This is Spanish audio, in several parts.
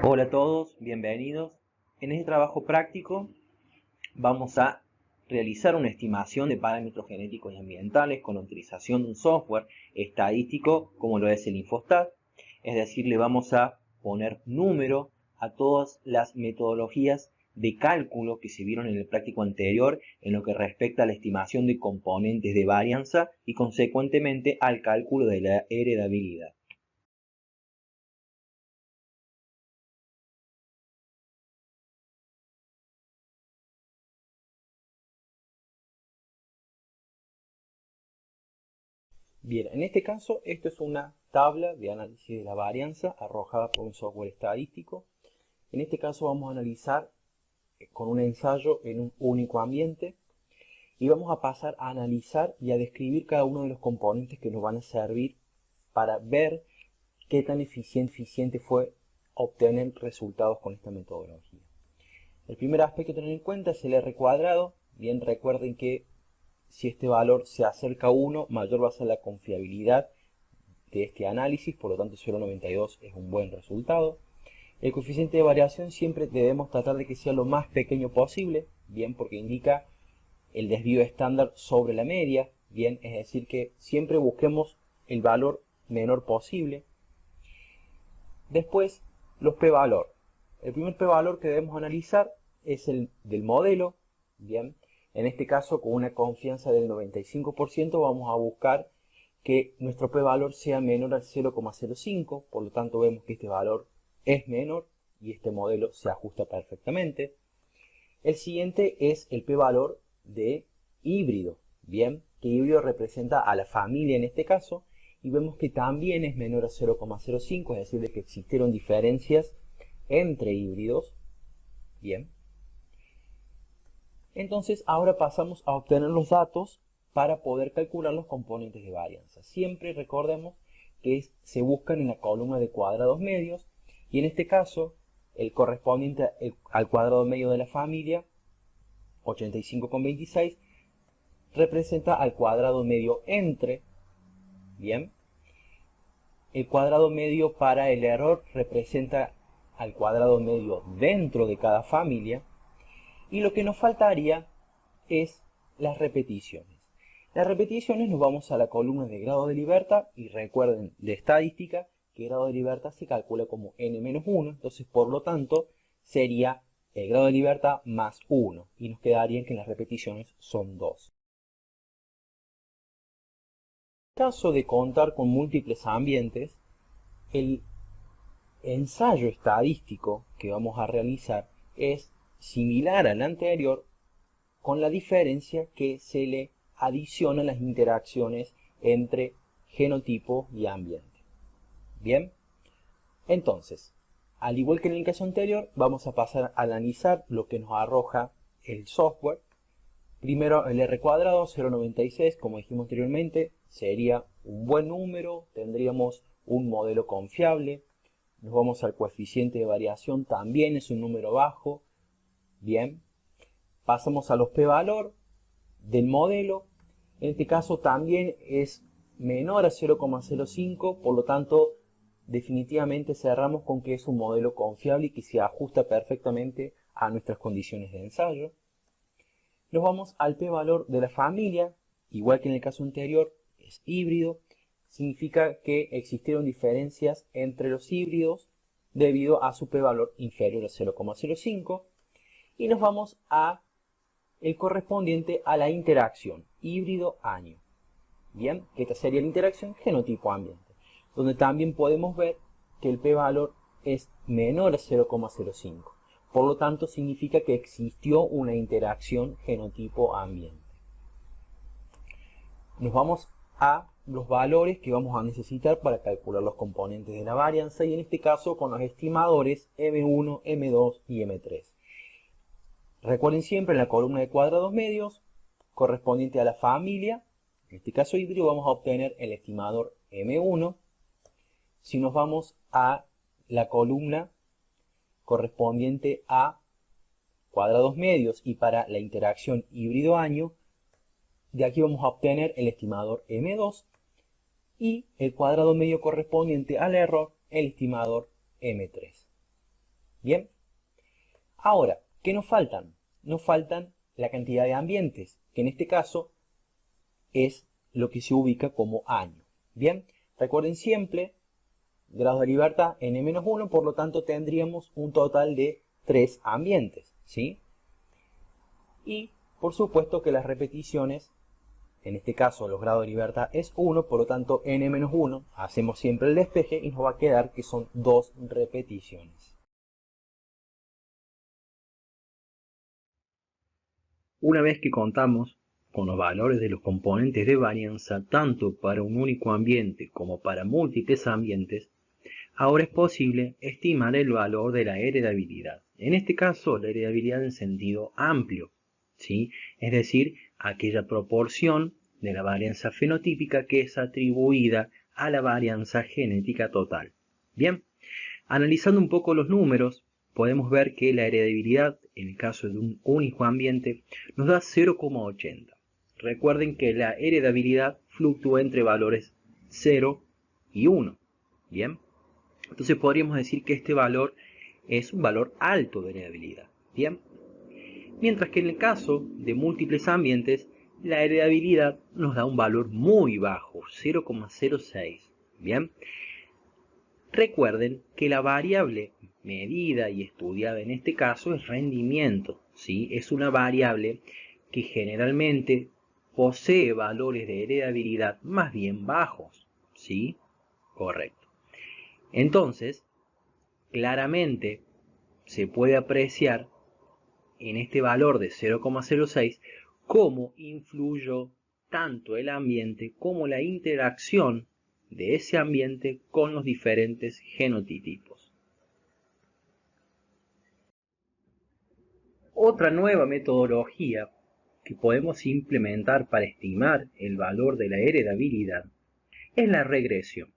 Hola a todos, bienvenidos. En este trabajo práctico vamos a realizar una estimación de parámetros genéticos y ambientales con la utilización de un software estadístico como lo es el Infostat. Es decir, le vamos a poner número a todas las metodologías de cálculo que se vieron en el práctico anterior en lo que respecta a la estimación de componentes de varianza y consecuentemente al cálculo de la heredabilidad. Bien, en este caso, esto es una tabla de análisis de la varianza arrojada por un software estadístico. En este caso vamos a analizar con un ensayo en un único ambiente y vamos a pasar a analizar y a describir cada uno de los componentes que nos van a servir para ver qué tan eficiente fue obtener resultados con esta metodología. El primer aspecto a tener en cuenta es el R cuadrado. Bien, recuerden que si este valor se acerca a 1, mayor va a ser la confiabilidad de este análisis, por lo tanto 0,92 es un buen resultado. El coeficiente de variación siempre debemos tratar de que sea lo más pequeño posible, bien, porque indica el desvío estándar sobre la media, bien, es decir que siempre busquemos el valor menor posible. Después, los p-valor. El primer p-valor que debemos analizar es el del modelo, bien, en este caso con una confianza del 95% vamos a buscar que nuestro p-valor sea menor al 0,05, por lo tanto vemos que este valor es menor y este modelo se ajusta perfectamente. El siguiente es el p-valor de híbrido, bien, que híbrido representa a la familia en este caso, y vemos que también es menor a 0,05, es decir, de que existieron diferencias entre híbridos, bien. Entonces ahora pasamos a obtener los datos para poder calcular los componentes de varianza. Siempre recordemos que se buscan en la columna de cuadrados medios y en este caso el correspondiente al cuadrado medio de la familia, 85,26, representa al cuadrado medio entre, bien, el cuadrado medio para el error representa al cuadrado medio dentro de cada familia y lo que nos faltaría es las repeticiones. Las repeticiones nos vamos a la columna de grado de libertad y recuerden de estadística que grado de libertad se calcula como n-1, entonces por lo tanto sería el grado de libertad más 1 y nos quedaría que las repeticiones son 2. En caso de contar con múltiples ambientes, el ensayo estadístico que vamos a realizar es similar al anterior con la diferencia que se le adicionan las interacciones entre genotipo y ambiente. Bien, entonces, al igual que en el caso anterior, vamos a pasar a analizar lo que nos arroja el software. Primero el R cuadrado, 0,96, como dijimos anteriormente, sería un buen número, tendríamos un modelo confiable. Nos vamos al coeficiente de variación, también es un número bajo. Bien, pasamos a los p-valor del modelo. En este caso también es menor a 0,05, por lo tanto definitivamente cerramos con que es un modelo confiable y que se ajusta perfectamente a nuestras condiciones de ensayo. Nos vamos al p-valor de la familia, igual que en el caso anterior, es híbrido, significa que existieron diferencias entre los híbridos debido a su p-valor inferior a 0,05 y nos vamos a el correspondiente a la interacción híbrido-año. Bien, que esta sería la interacción genotipo-ambiente, donde también podemos ver que el p-valor es menor a 0,05. Por lo tanto, significa que existió una interacción genotipo-ambiente. Nos vamos a los valores que vamos a necesitar para calcular los componentes de la varianza y en este caso con los estimadores M1, M2 y M3. Recuerden siempre en la columna de cuadrados medios correspondiente a la familia, en este caso híbrido, vamos a obtener el estimador M1. Si nos vamos a la columna correspondiente a cuadrados medios y para la interacción híbrido-año, de aquí vamos a obtener el estimador M2 y el cuadrado medio correspondiente al error, el estimador M3. Bien, ahora, ¿qué nos faltan? Nos faltan la cantidad de ambientes, que en este caso es lo que se ubica como año. Bien, recuerden siempre, grado de libertad n-1, por lo tanto tendríamos un total de 3 ambientes, ¿sí? Y por supuesto que las repeticiones, en este caso los grados de libertad es 1, por lo tanto n-1, hacemos siempre el despeje y nos va a quedar que son 2 repeticiones. Una vez que contamos con los valores de los componentes de varianza tanto para un único ambiente como para múltiples ambientes, ahora es posible estimar el valor de la heredabilidad. En este caso, la heredabilidad en sentido amplio, ¿sí? Es decir, aquella proporción de la varianza fenotípica que es atribuida a la varianza genética total. Bien, analizando un poco los números, podemos ver que la heredabilidad, en el caso de un único ambiente, nos da 0,80. Recuerden que la heredabilidad fluctúa entre valores 0 y 1. Bien, entonces podríamos decir que este valor es un valor alto de heredabilidad. Bien, mientras que en el caso de múltiples ambientes, la heredabilidad nos da un valor muy bajo, 0,06. Bien, recuerden que la variable medida y estudiada en este caso es rendimiento, ¿sí? Es una variable que generalmente posee valores de heredabilidad más bien bajos, ¿sí? Correcto. Entonces, claramente se puede apreciar en este valor de 0,06 cómo influyó tanto el ambiente como la interacción de ese ambiente con los diferentes genotipos. Otra nueva metodología que podemos implementar para estimar el valor de la heredabilidad es la regresión.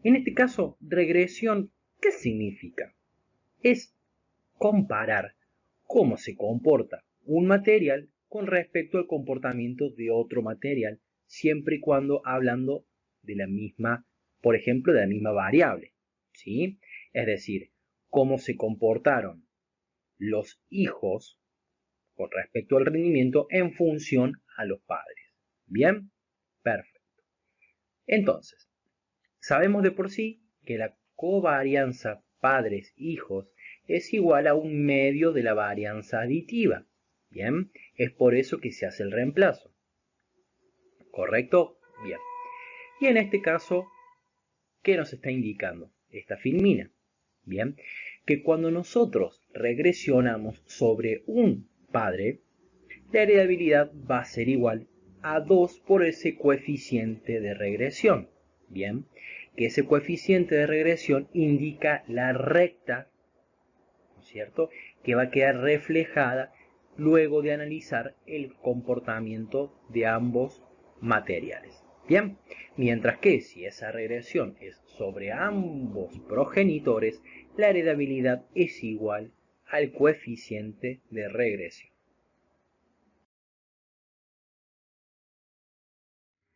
En este caso, regresión, ¿qué significa? Es comparar cómo se comporta un material con respecto al comportamiento de otro material, siempre y cuando hablando de la misma, por ejemplo, de la misma variable, ¿sí? Es decir, cómo se comportaron los hijos con respecto al rendimiento en función a los padres. ¿Bien? Perfecto. Entonces, sabemos de por sí que la covarianza padres-hijos es igual a un medio de la varianza aditiva. Bien, es por eso que se hace el reemplazo. ¿Correcto? Bien. Y en este caso, ¿qué nos está indicando esta filmina? Bien, que cuando nosotros regresionamos sobre un padre, la heredabilidad va a ser igual a 2 por ese coeficiente de regresión. Bien, que ese coeficiente de regresión indica la recta, ¿no es cierto?, que va a quedar reflejada luego de analizar el comportamiento de ambos materiales. Bien, mientras que si esa regresión es sobre ambos progenitores, la heredabilidad es igual al coeficiente de regresión.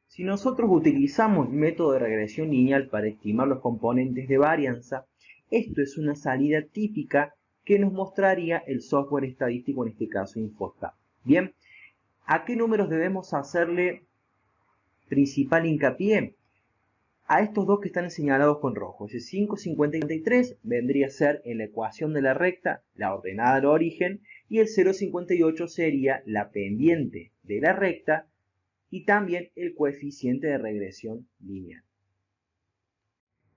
Si nosotros utilizamos el método de regresión lineal para estimar los componentes de varianza, esto es una salida típica que nos mostraría el software estadístico, en este caso Infostat. Bien, ¿a qué números debemos hacerle principal hincapié? A estos dos que están señalados con rojo. Ese 5, 50 y 53 vendría a ser en la ecuación de la recta, la ordenada del origen, y el 0,58 sería la pendiente de la recta, y también el coeficiente de regresión lineal.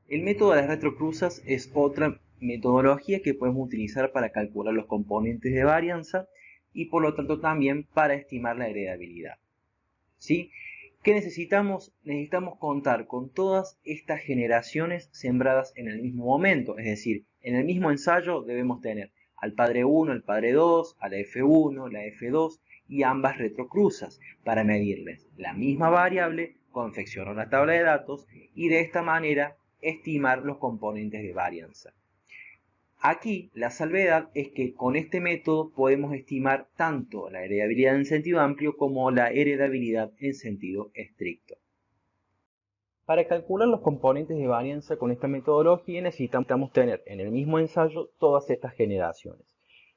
El método de las retrocruzas es otra metodología que podemos utilizar para calcular los componentes de varianza y por lo tanto también para estimar la heredabilidad. ¿Sí? ¿Qué necesitamos? Necesitamos contar con todas estas generaciones sembradas en el mismo momento, es decir, en el mismo ensayo debemos tener al padre 1, al padre 2, a la F1, la F2 y ambas retrocruzas para medirles la misma variable, confeccionar una tabla de datos y de esta manera estimar los componentes de varianza. Aquí la salvedad es que con este método podemos estimar tanto la heredabilidad en sentido amplio como la heredabilidad en sentido estricto. Para calcular los componentes de varianza con esta metodología necesitamos tener en el mismo ensayo todas estas generaciones.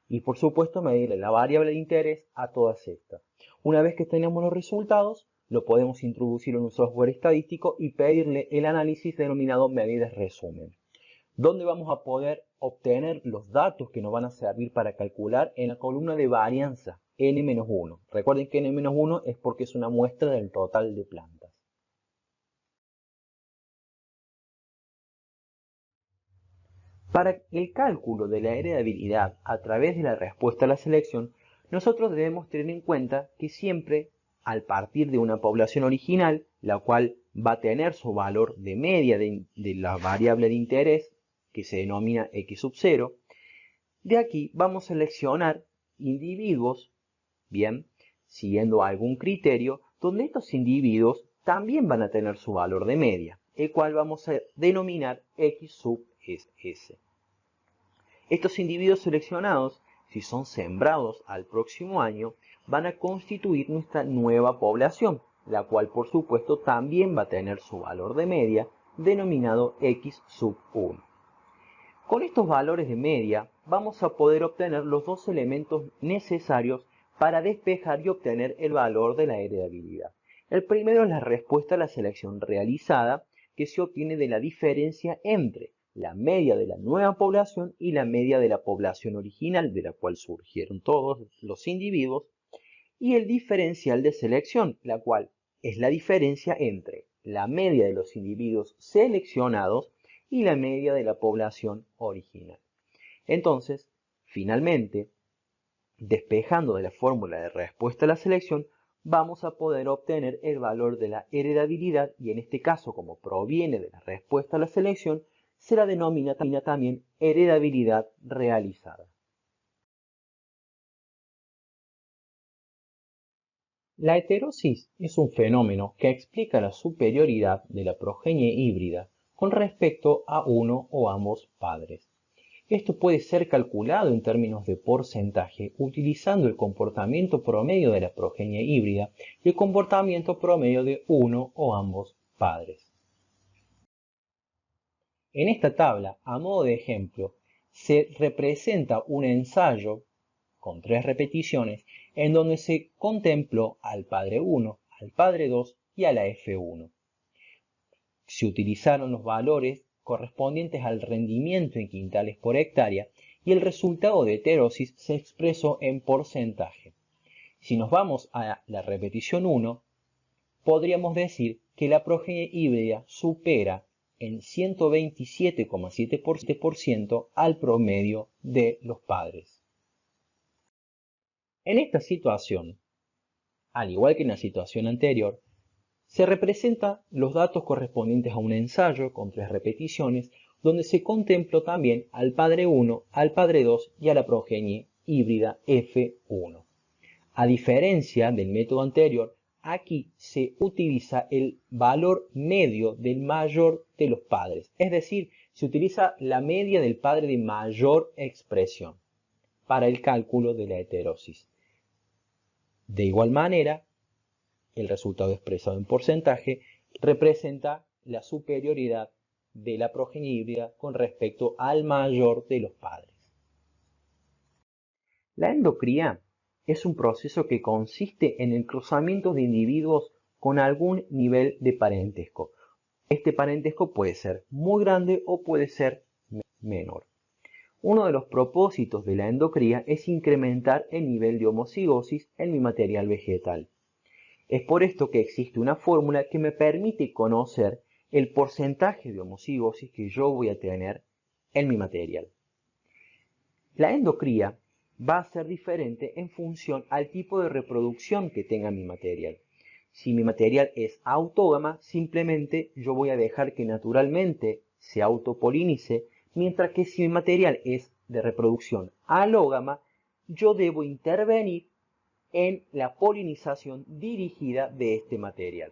Y por supuesto medir la variable de interés a todas estas. Una vez que tenemos los resultados, lo podemos introducir en un software estadístico y pedirle el análisis denominado medidas resumen, donde vamos a poder obtener los datos que nos van a servir para calcular en la columna de varianza n-1. Recuerden que n-1 es porque es una muestra del total de plantas. Para el cálculo de la heredabilidad a través de la respuesta a la selección, nosotros debemos tener en cuenta que siempre, al partir de una población original, la cual va a tener su valor de media de la variable de interés, que se denomina x sub 0, de aquí vamos a seleccionar individuos, bien, siguiendo algún criterio, donde estos individuos también van a tener su valor de media, el cual vamos a denominar x sub s. Estos individuos seleccionados, si son sembrados al próximo año, van a constituir nuestra nueva población, la cual por supuesto también va a tener su valor de media, denominado x sub 1. Con estos valores de media vamos a poder obtener los dos elementos necesarios para despejar y obtener el valor de la heredabilidad. El primero es la respuesta a la selección realizada, que se obtiene de la diferencia entre la media de la nueva población y la media de la población original, de la cual surgieron todos los individuos, y el diferencial de selección, la cual es la diferencia entre la media de los individuos seleccionados y la media de la población original. Entonces, finalmente, despejando de la fórmula de respuesta a la selección, vamos a poder obtener el valor de la heredabilidad y en este caso, como proviene de la respuesta a la selección, se la denomina también heredabilidad realizada. La heterosis es un fenómeno que explica la superioridad de la progenie híbrida con respecto a uno o ambos padres. Esto puede ser calculado en términos de porcentaje utilizando el comportamiento promedio de la progenie híbrida y el comportamiento promedio de uno o ambos padres. En esta tabla, a modo de ejemplo, se representa un ensayo con 3 repeticiones en donde se contempló al padre 1, al padre 2 y a la F1. Se utilizaron los valores correspondientes al rendimiento en quintales por hectárea y el resultado de heterosis se expresó en porcentaje. Si nos vamos a la repetición 1, podríamos decir que la progenie híbrida supera en 127,7% al promedio de los padres. En esta situación, al igual que en la situación anterior, se representan los datos correspondientes a un ensayo con 3 repeticiones, donde se contempló también al padre 1, al padre 2 y a la progenie híbrida F1. A diferencia del método anterior, aquí se utiliza el valor medio del mayor de los padres, es decir, se utiliza la media del padre de mayor expresión para el cálculo de la heterosis. De igual manera, el resultado expresado en porcentaje representa la superioridad de la progenie híbrida con respecto al mayor de los padres. La endocría es un proceso que consiste en el cruzamiento de individuos con algún nivel de parentesco. Este parentesco puede ser muy grande o puede ser menor. Uno de los propósitos de la endocría es incrementar el nivel de homocigosis en mi material vegetal. Es por esto que existe una fórmula que me permite conocer el porcentaje de homocigosis que yo voy a tener en mi material. La endocría va a ser diferente en función al tipo de reproducción que tenga mi material. Si mi material es autógama, simplemente yo voy a dejar que naturalmente se autopolinice, mientras que si mi material es de reproducción alógama, yo debo intervenir en la polinización dirigida de este material.